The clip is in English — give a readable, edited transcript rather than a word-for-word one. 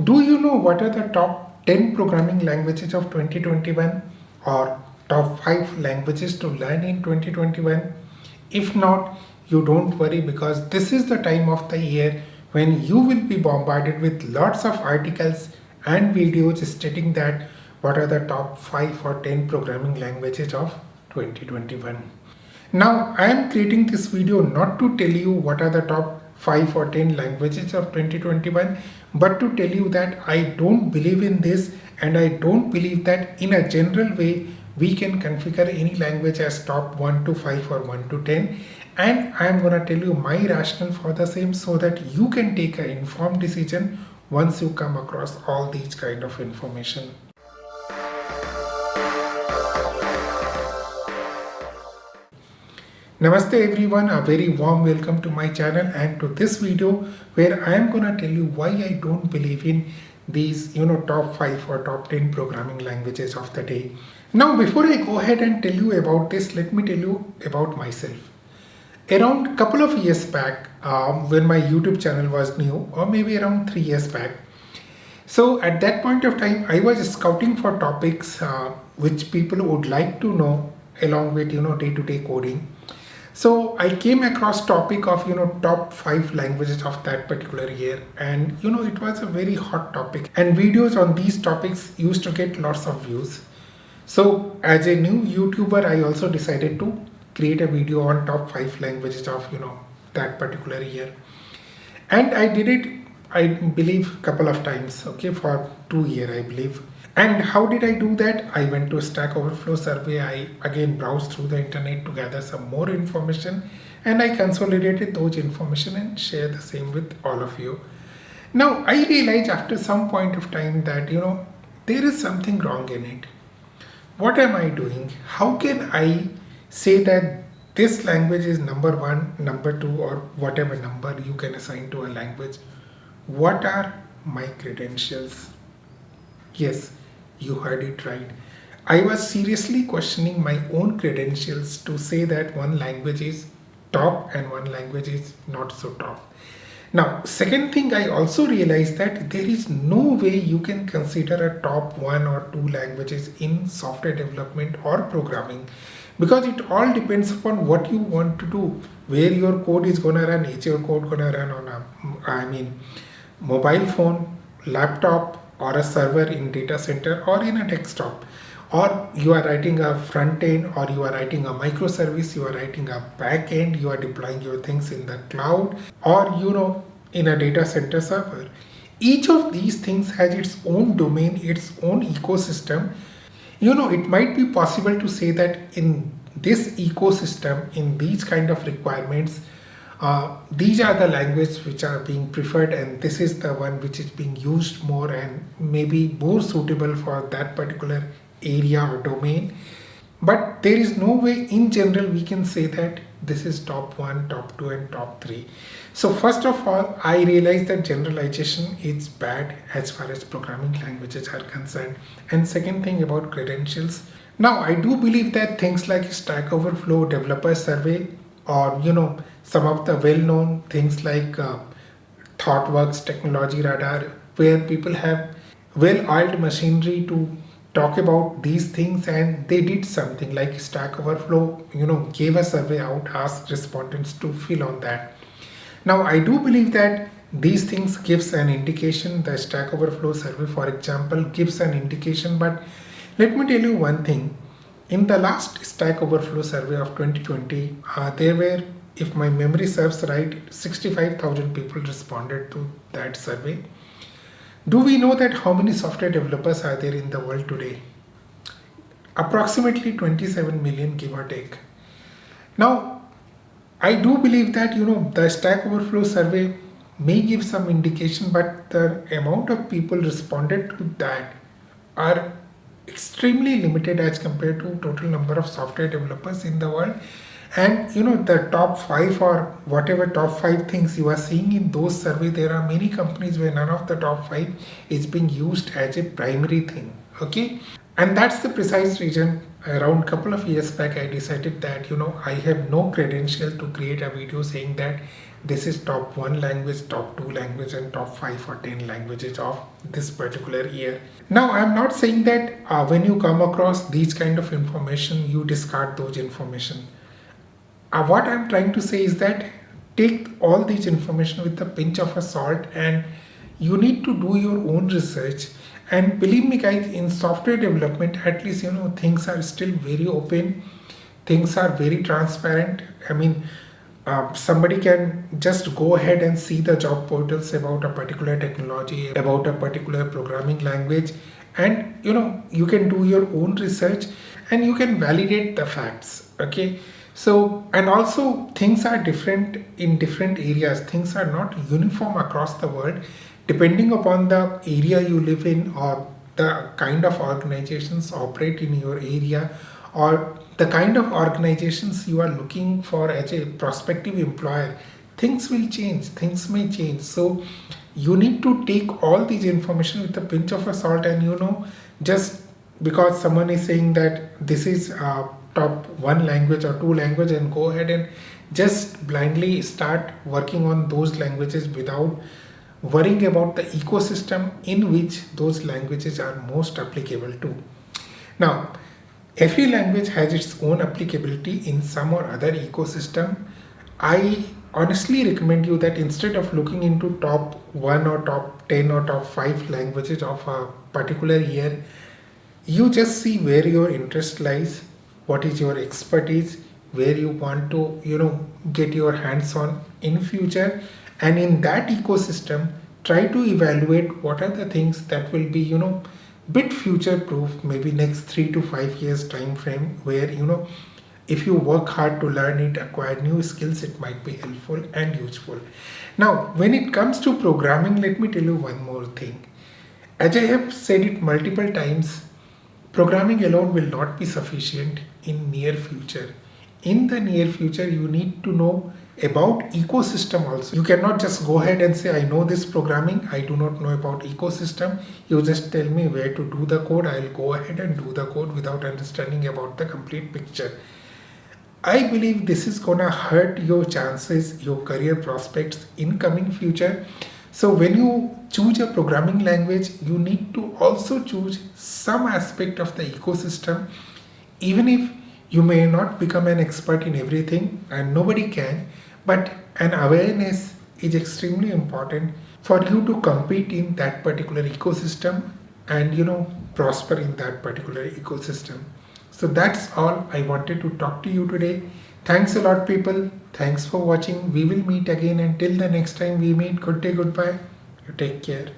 Do you know what are the top 10 programming languages of 2021 or top 5 languages to learn in 2021? If not, you don't worry because this is the time of the year when you will be bombarded with lots of articles and videos stating that what are the top 5 or 10 programming languages of 2021. Now, I am creating this video not to tell you what are the top 5 or 10 languages of 2021, but to tell you that I don't believe in this and I don't believe that in a general way we can configure any language as top 1 to 5 or 1 to 10. And I am going to tell you my rationale for the same so that you can take an informed decision once you come across all these kind of information. Namaste everyone, a very warm welcome to my channel and to this video where I am gonna tell you why I don't believe in these top 5 or top 10 programming languages of the day. Now before I go ahead and tell you about this, let me tell you about myself. Around a couple of years back, when my YouTube channel was new, or maybe around 3 years back, so at that point of time I was scouting for topics which people would like to know along with day-to-day coding. So I came across topic of top 5 languages of that particular year, and it was a very hot topic and videos on these topics used to get lots of views. So as a new YouTuber, I also decided to create a video on top 5 languages of that particular year, and I did it, I believe, couple of times, okay, for 2 years I believe. And how did I do that? I went to Stack Overflow survey. I again browsed through the internet to gather some more information, and I consolidated those information and share the same with all of you. Now I realized after some point of time that there is something wrong in it. What am I doing? How can I say that this language is number 1, number 2, or whatever number you can assign to a language? What are my credentials? Yes, you heard it right. I was seriously questioning my own credentials to say that one language is top and one language is not so top. Now, second thing, I also realized that there is no way you can consider a top 1 or 2 languages in software development or programming, because it all depends upon what you want to do, where your code is gonna run. Is your code gonna run on a mobile phone, laptop, or a server in data center, or in a desktop, or you are writing a front end, or you are writing a microservice, you are writing a back end, you are deploying your things in the cloud, or in a data center server. Each of these things has its own domain, its own ecosystem. It might be possible to say that in this ecosystem, in these kind of requirements, these are the languages which are being preferred, and this is the one which is being used more and maybe more suitable for that particular area or domain. But there is no way in general we can say that this is top 1, top 2, and top 3. So first of all, I realize that generalization is bad as far as programming languages are concerned. And second thing about credentials. Now I do believe that things like Stack Overflow developer survey, or some of the well-known things like ThoughtWorks, Technology Radar, where people have well-oiled machinery to talk about these things, and they did something like Stack Overflow gave a survey out, asked respondents to fill on that. Now I do believe that these things gives an indication. The Stack Overflow survey, for example, gives an indication, but let me tell you one thing. In the last Stack Overflow survey of 2020, there were, if my memory serves right, 65,000 people responded to that survey. Do we know that how many software developers are there in the world today? Approximately 27 million, give or take. Now, I do believe that the Stack Overflow survey may give some indication, but the amount of people responded to that are extremely limited as compared to total number of software developers in the world. And the top 5 or whatever top 5 things you are seeing in those surveys, there are many companies where none of the top 5 is being used as a primary thing. Okay, and that's the precise reason around a couple of years back I decided that I have no credential to create a video saying that this is top 1 language, top 2 language, and top 5 or 10 languages of this particular year. Now, I'm not saying that when you come across these kind of information, you discard those information. What I'm trying to say is that take all these information with a pinch of a salt, and you need to do your own research. And believe me guys, in software development, at least things are still very open, things are very transparent. I mean, somebody can just go ahead and see the job portals about a particular technology, about a particular programming language, and you can do your own research and you can validate the facts. Okay, so, and also things are different in different areas, things are not uniform across the world, depending upon the area you live in, or the kind of organizations operate in your area, or the kind of organizations you are looking for as a prospective employer. Things will change, things may change. So you need to take all these information with a pinch of a salt, and just because someone is saying that this is top 1 language or 2 language, and go ahead and just blindly start working on those languages without worrying about the ecosystem in which those languages are most applicable to. Now, every language has its own applicability in some or other ecosystem. I honestly recommend you that instead of looking into top 1 or top 10 or top 5 languages of a particular year, you just see where your interest lies, what is your expertise, where you want to get your hands on in future, and in that ecosystem try to evaluate what are the things that will be bit future proof, maybe next 3 to 5 years time frame, where if you work hard to learn it, acquire new skills, it might be helpful and useful. Now, when it comes to programming, let me tell you one more thing. As I have said it multiple times, programming alone will not be sufficient in near future. In the near future, you need to know about ecosystem also. You cannot just go ahead and say, I know this programming, I do not know about ecosystem. You just tell me where to do the code, I'll go ahead and do the code without understanding about the complete picture. I believe this is gonna hurt your chances, your career prospects in coming future. So when you choose a programming language, you need to also choose some aspect of the ecosystem. Even if you may not become an expert in everything, and nobody can, but an awareness is extremely important for you to compete in that particular ecosystem and prosper in that particular ecosystem. So that's all I wanted to talk to you today. Thanks a lot, people. Thanks for watching. We will meet again. Until the next time we meet, good day, goodbye. You take care.